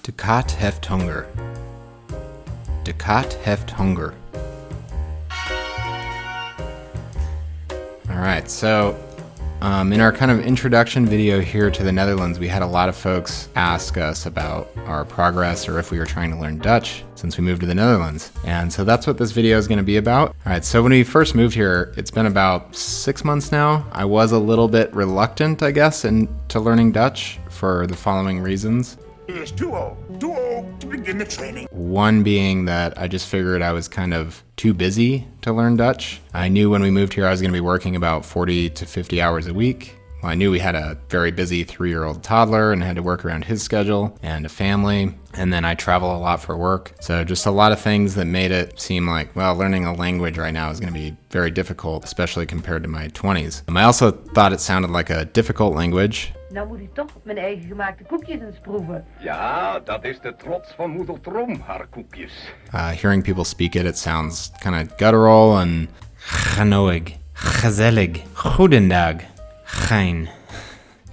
De kat heeft honger. De kat heeft honger. All right, so in our kind of introduction video here to the Netherlands, we had a lot of folks ask us about our progress or if we were trying to learn Dutch since we moved to the Netherlands. And so that's what this video is going to be about. All right, so when we first moved here, it's been about 6 months now. I was a little bit reluctant, I guess, into learning Dutch for the following reasons. Is too old to begin the training. One being that I just figured I was kind of too busy to learn Dutch. I knew when we moved here I was going to be working about 40 to 50 hours a week. Well, I knew we had a very busy 3-year-old toddler and had to work around his schedule and a family. And then I travel a lot for work. So just a lot of things that made it seem like, well, learning a language right now is going to be very difficult, especially compared to my 20s. I also thought it sounded like a difficult language. Nou moet ik toch mijn eigen gemaakte koekjes eens proeven. Ja, dat is de trots van moeder Trom, haar koekjes. Hearing people speak it, it sounds kind of guttural and genoeg, gezellig, goedendag, gein.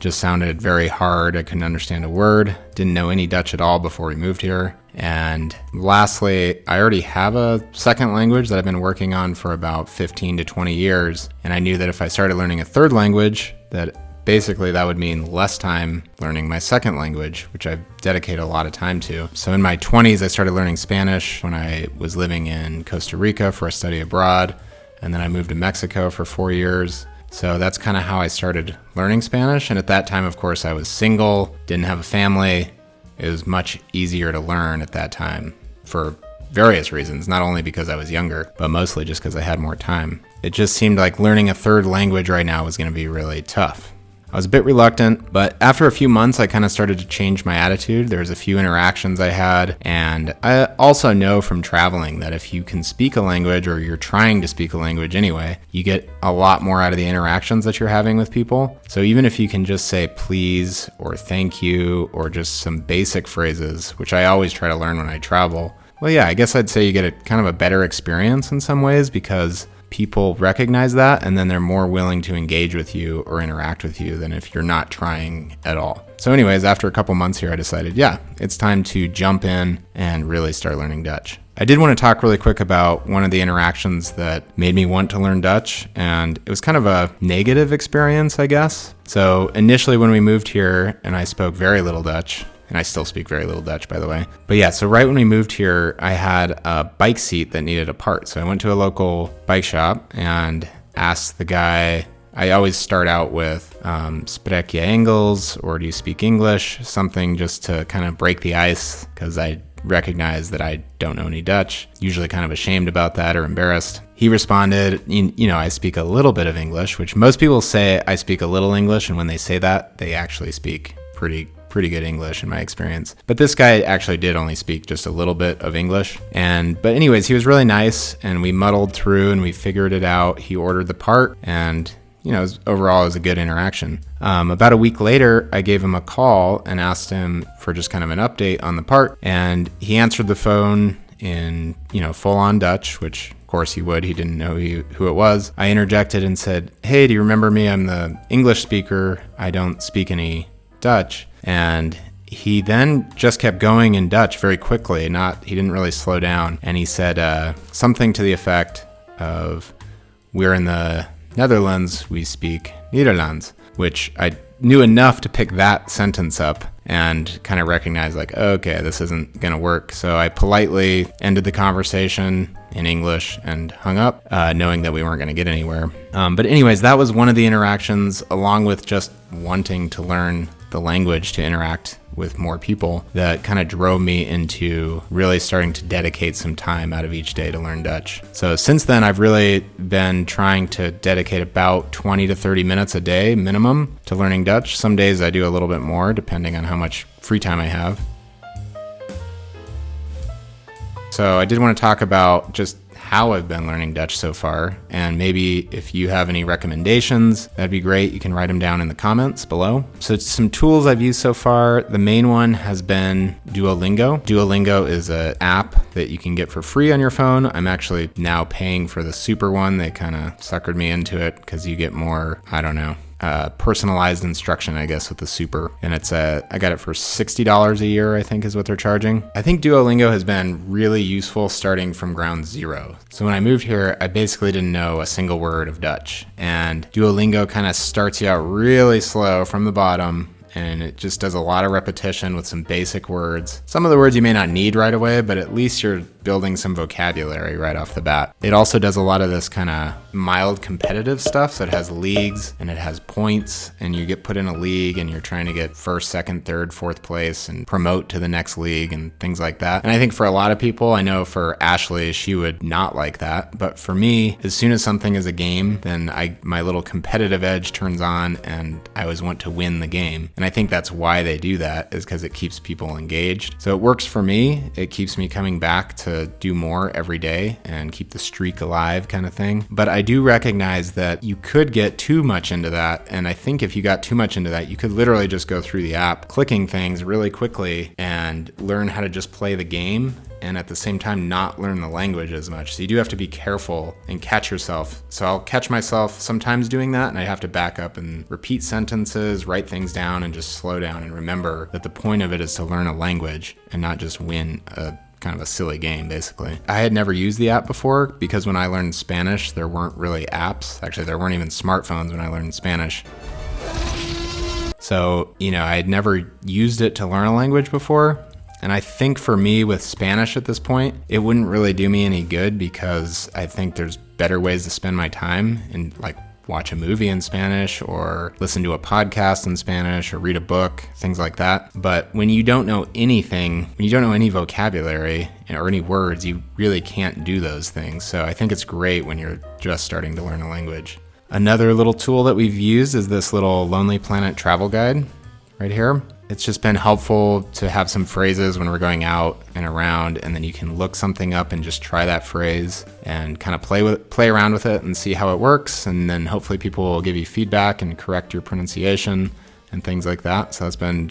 Just sounded very hard. I couldn't understand a word. Didn't know any Dutch at all before we moved here. And lastly, I already have a second language that I've been working on for about 15 to 20 years. And I knew that if I started learning a third language, that basically that would mean less time learning my second language, which I've dedicated a lot of time to. So in my 20s, I started learning Spanish when I was living in Costa Rica for a study abroad. And then I moved to Mexico for 4 years. So that's kind of how I started learning Spanish. And at that time, of course, I was single, didn't have a family. It was much easier to learn at that time for various reasons, not only because I was younger, but mostly just because I had more time. It just seemed like learning a third language right now was going to be really tough. I was a bit reluctant, but after a few months, I kind of started to change my attitude. There was a few interactions I had, and I also know from traveling that if you can speak a language, or you're trying to speak a language anyway, you get a lot more out of the interactions that you're having with people. So even if you can just say please, or thank you, or just some basic phrases, which I always try to learn when I travel, well, yeah, I guess I'd say you get a kind of a better experience in some ways because people recognize that and then they're more willing to engage with you or interact with you than if you're not trying at all. So anyways, after a couple months here, I decided, yeah, it's time to jump in and really start learning Dutch. I did want to talk really quick about one of the interactions that made me want to learn Dutch, and it was kind of a negative experience, I guess. So initially when we moved here and I spoke very little Dutch, and I still speak very little Dutch, by the way. But yeah, so right when we moved here, I had a bike seat that needed a part. So I went to a local bike shop and asked the guy, I always start out with, spreek je Engels, or do you speak English? Something just to kind of break the ice, because I recognize that I don't know any Dutch, usually kind of ashamed about that or embarrassed. He responded, you know, I speak a little bit of English, which most people say I speak a little English, and when they say that, they actually speak pretty good English in my experience. But this guy actually did only speak just a little bit of English. But anyways, he was really nice and we muddled through and we figured it out. He ordered the part and, you know, overall it was a good interaction. About a week later, I gave him a call and asked him for just kind of an update on the part. And he answered the phone in, you know, full on Dutch, which of course he would. He didn't know who it was. I interjected and said, hey, do you remember me? I'm the English speaker. I don't speak any Dutch. And he then just kept going in Dutch very quickly. He didn't really slow down. And he said something to the effect of, we're in the Netherlands, we speak Nederlands, which I knew enough to pick that sentence up and kind of recognize like, okay, this isn't going to work. So I politely ended the conversation in English and hung up, knowing that we weren't going to get anywhere. But anyways, that was one of the interactions, along with just wanting to learn the language to interact with more people, that kind of drove me into really starting to dedicate some time out of each day to learn Dutch. So since then, I've really been trying to dedicate about 20 to 30 minutes a day minimum to learning Dutch. Some days I do a little bit more depending on how much free time I have. So I did want to talk about just how I've been learning Dutch so far, and maybe if you have any recommendations, that'd be great. You can write them down in the comments below. So some tools I've used so far, the main one has been Duolingo. Duolingo is an app that you can get for free on your phone. I'm actually now paying for the super one. They kind of suckered me into it because you get more, I don't know, personalized instruction, I guess, with the super. And I got it for $60 a year, I think is what they're charging. I think Duolingo has been really useful starting from ground zero. So when I moved here, I basically didn't know a single word of Dutch. And Duolingo kind of starts you out really slow from the bottom, and it just does a lot of repetition with some basic words. Some of the words you may not need right away, but at least you're building some vocabulary right off the bat. It also does a lot of this kind of mild competitive stuff. So it has leagues and it has points, and you get put in a league and you're trying to get first, second, third, fourth place and promote to the next league and things like that. And I think for a lot of people, I know for Ashley, she would not like that. But for me, as soon as something is a game, then my little competitive edge turns on and I always want to win the game. And I think that's why they do that, is because it keeps people engaged. So it works for me. It keeps me coming back to do more every day and keep the streak alive kind of thing. But I do recognize that you could get too much into that. And I think if you got too much into that, you could literally just go through the app, clicking things really quickly and learn how to just play the game, and at the same time not learn the language as much. So you do have to be careful and catch yourself. So I'll catch myself sometimes doing that, and I have to back up and repeat sentences, write things down, and just slow down and remember that the point of it is to learn a language and not just win a kind of a silly game, basically. I had never used the app before because when I learned Spanish, there weren't really apps. Actually, there weren't even smartphones when I learned Spanish. So, I had never used it to learn a language before. And I think for me with Spanish at this point, it wouldn't really do me any good because I think there's better ways to spend my time, and like watch a movie in Spanish or listen to a podcast in Spanish or read a book, things like that. But when you don't know anything, when you don't know any vocabulary or any words, you really can't do those things. So I think it's great when you're just starting to learn a language. Another little tool that we've used is this little Lonely Planet travel guide right here. It's just been helpful to have some phrases when we're going out and around, and then you can look something up and just try that phrase and kind of play around with it and see how it works. And then hopefully people will give you feedback and correct your pronunciation and things like that. So that's been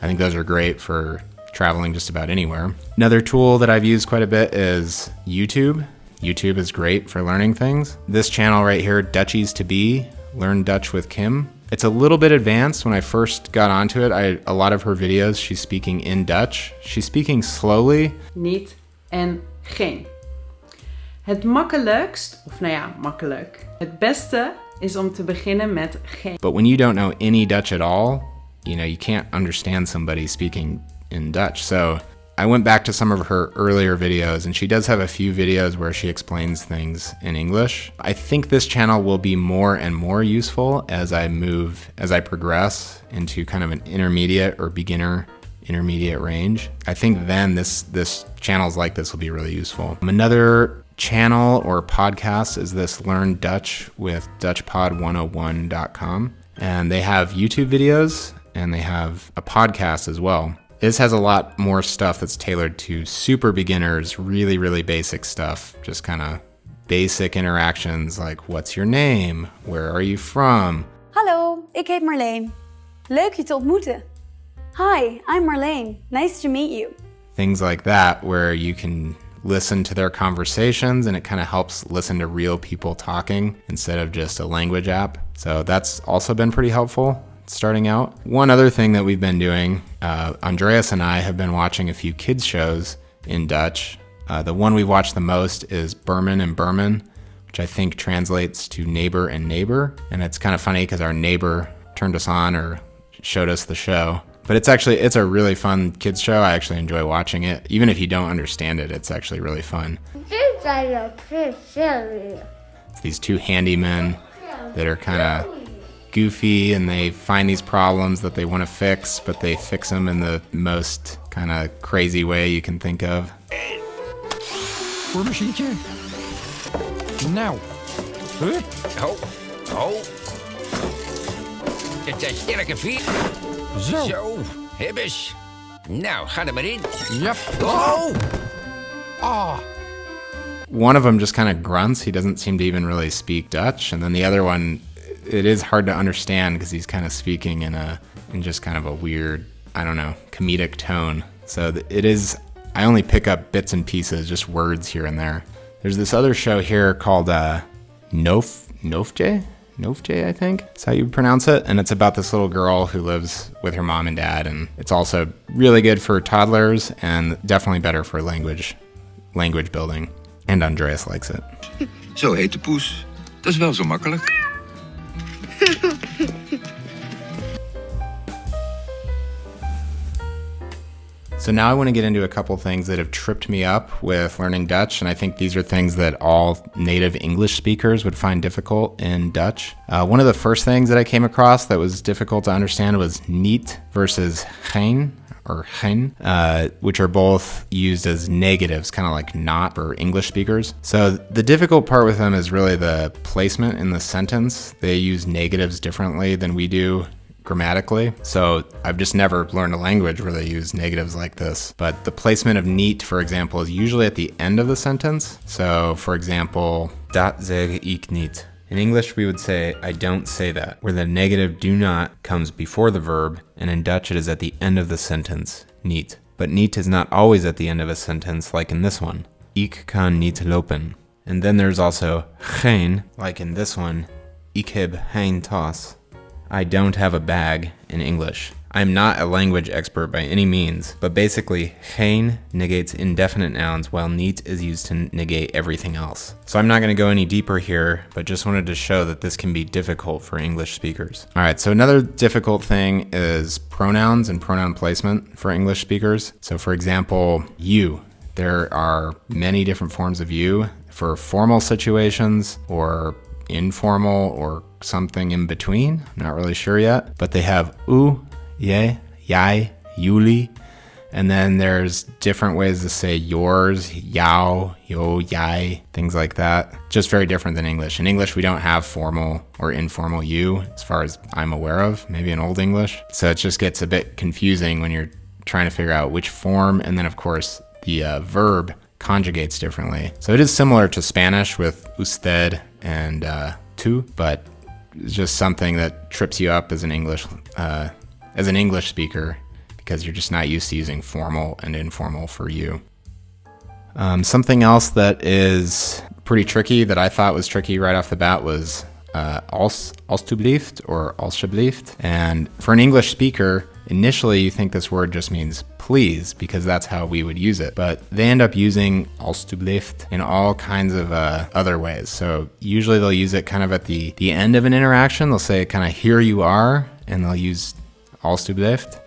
I think those are great for traveling just about anywhere. Another tool that I've used quite a bit is YouTube. YouTube is great for learning things. This channel right here, Dutchies to Be, Learn Dutch with Kim. It's a little bit advanced. When I first got onto it, a lot of her videos, she's speaking in Dutch. She's speaking slowly. Niet en geen. Het makkelijkst, makkelijk. Het beste is om te beginnen met geen. But when you don't know any Dutch at all, you can't understand somebody speaking in Dutch. So I went back to some of her earlier videos, and she does have a few videos where she explains things in English. I think this channel will be more and more useful as I progress into kind of an intermediate or beginner intermediate range. I think then this channels like this will be really useful. Another channel or podcast is this Learn Dutch with DutchPod101.com. And they have YouTube videos and they have a podcast as well. This has a lot more stuff that's tailored to super beginners, really, really basic stuff. Just kind of basic interactions like, what's your name? Where are you from? Hallo, ik heet Marleen. Leuk je te ontmoeten. Hi, I'm Marleen. Nice to meet you. Things like that, where you can listen to their conversations and it kind of helps listen to real people talking instead of just a language app. So that's also been pretty helpful starting out. One other thing that we've been doing, Andreas and I have been watching a few kids shows in Dutch. The one we watched the most is Berman and Berman, which I think translates to neighbor and neighbor. And it's kind of funny because our neighbor turned us on or showed us the show. But it's a really fun kids show. I actually enjoy watching it. Even if you don't understand it, it's actually really fun. It's these two handymen that are kind of goofy, and they find these problems that they want to fix, but they fix them in the most kind of crazy way you can think of. Boormachientje. Nou. Huh? Oh. Het zijn sterke vier. Zo, hebbes. Nou, ga er maar in. Yep. Oh! Ah. One of them just kind of grunts. He doesn't seem to even really speak Dutch. And then the other one, it is hard to understand because he's kind of speaking in just kind of a weird, comedic tone. So I only pick up bits and pieces, just words here and there. There's this other show here called Nofje? Nofje, I think. That's how you pronounce it. And it's about this little girl who lives with her mom and dad. And it's also really good for toddlers and definitely better for language building. And Andreas likes it. Zo heet de poes. Dat is wel zo makkelijk. So now I want to get into a couple things that have tripped me up with learning Dutch, and I think these are things that all native English speakers would find difficult in Dutch. One of the first things that I came across that was difficult to understand was niet versus geen, or geen, which are both used as negatives, kind of like not for English speakers. So the difficult part with them is really the placement in the sentence. They use negatives differently than we do grammatically. So I've just never learned a language where they use negatives like this. But the placement of niet, for example, is usually at the end of the sentence. So for example, dat zeg ik niet. In English, we would say, I don't say that, where the negative do not comes before the verb, and in Dutch it is at the end of the sentence, niet. But niet is not always at the end of a sentence, like in this one. Ik kan niet lopen. And then there's also geen, like in this one, ik heb geen tas. I don't have a bag in English. I'm not a language expert by any means, but basically, geen negates indefinite nouns while niet is used to negate everything else. So I'm not going to go any deeper here, but just wanted to show that this can be difficult for English speakers. All right, so another difficult thing is pronouns and pronoun placement for English speakers. So for example, you. There are many different forms of you for formal situations or informal or something in between. I'm not really sure yet, but they have u, je, jij, jullie, and then there's different ways to say yours, jou, yo, jij, things like that. Just very different than English. In English, we don't have formal or informal you, as far as I'm aware of, maybe in Old English. So it just gets a bit confusing when you're trying to figure out which form, and then of course the verb conjugates differently. So it is similar to Spanish with usted and tú, but it's just something that trips you up as an English speaker because you're just not used to using formal and informal for you. Something else that is pretty tricky that I thought was tricky right off the bat was alstublieft or alsjeblieft. And for an English speaker, initially you think this word just means please because that's how we would use it. But they end up using alstublieft in all kinds of other ways. So usually they'll use it kind of at the end of an interaction. They'll say kind of here you are, and they'll use alstublieft.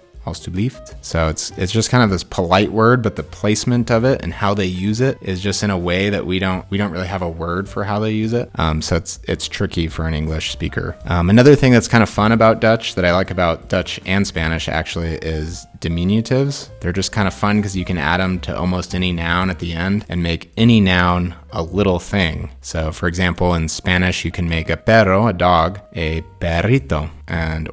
So it's just kind of this polite word, but the placement of it and how they use it is just in a way that we don't really have a word for how they use it. So it's tricky for an English speaker. Another thing that's kind of fun about Dutch that I like about Dutch and Spanish actually is diminutives. They're just kind of fun because you can add them to almost any noun at the end and make any noun a little thing. So for example, in Spanish, you can make a perro, a dog, a perrito,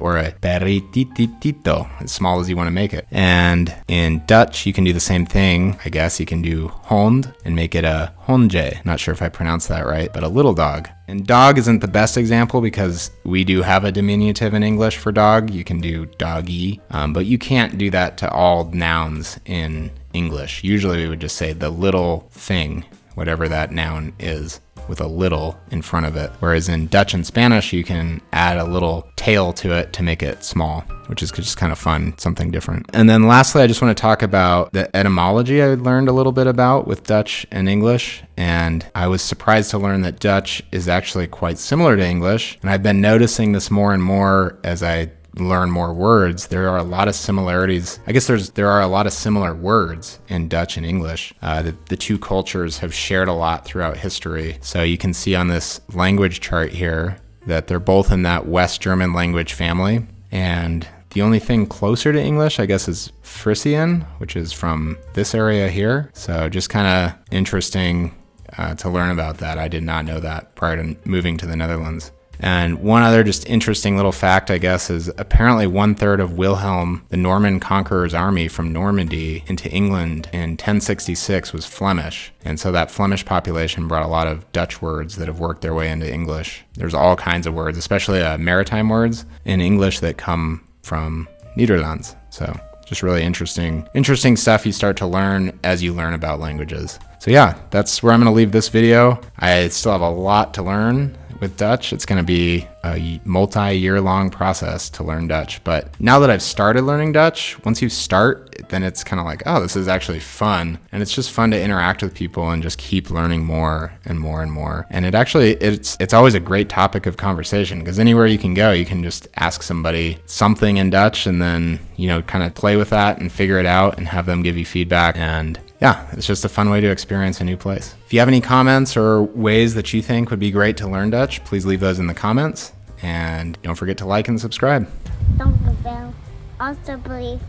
or a perrititito, as small as you want to make it. And in Dutch, you can do the same thing. I guess you can do hond and make it a honje. Not sure if I pronounced that right, but a little dog. And dog isn't the best example because we do have a diminutive in English for dog. You can do doggy, but you can't do that to all nouns in English. Usually we would just say the little thing, whatever that noun is, with a little in front of it. Whereas in Dutch and Spanish, you can add a little tail to it to make it small, which is just kind of fun, something different. And then lastly, I just want to talk about the etymology I learned a little bit about with Dutch and English. And I was surprised to learn that Dutch is actually quite similar to English. And I've been noticing this more and more as I learn more words. There are a lot of similarities. I guess there are a lot of similar words in Dutch and English. The two cultures have shared a lot throughout history. So you can see on this language chart here that they're both in that West German language family. And the only thing closer to English, I guess, is Frisian, which is from this area here. So just kind of interesting to learn about that. I did not know that prior to moving to the Netherlands. And one other just interesting little fact, I guess, is apparently 1/3 of Wilhelm, the Norman conqueror's army from Normandy into England in 1066 was Flemish. And so that Flemish population brought a lot of Dutch words that have worked their way into English. There's all kinds of words, especially maritime words in English that come from Netherlands. So just really interesting stuff you start to learn as you learn about languages. So yeah, that's where I'm going to leave this video. I still have a lot to learn with Dutch. It's going to be a multi-year long process to learn Dutch. But now that I've started learning Dutch, once you start, then it's kind of like, oh, this is actually fun. And it's just fun to interact with people and just keep learning more and more and more. And it's always a great topic of conversation, because anywhere you can go, you can just ask somebody something in Dutch and then, kind of play with that and figure it out and have them give you feedback. And yeah, it's just a fun way to experience a new place. If you have any comments or ways that you think would be great to learn Dutch, please leave those in the comments. And don't forget to like and subscribe. Dankjewel. Alsjeblieft.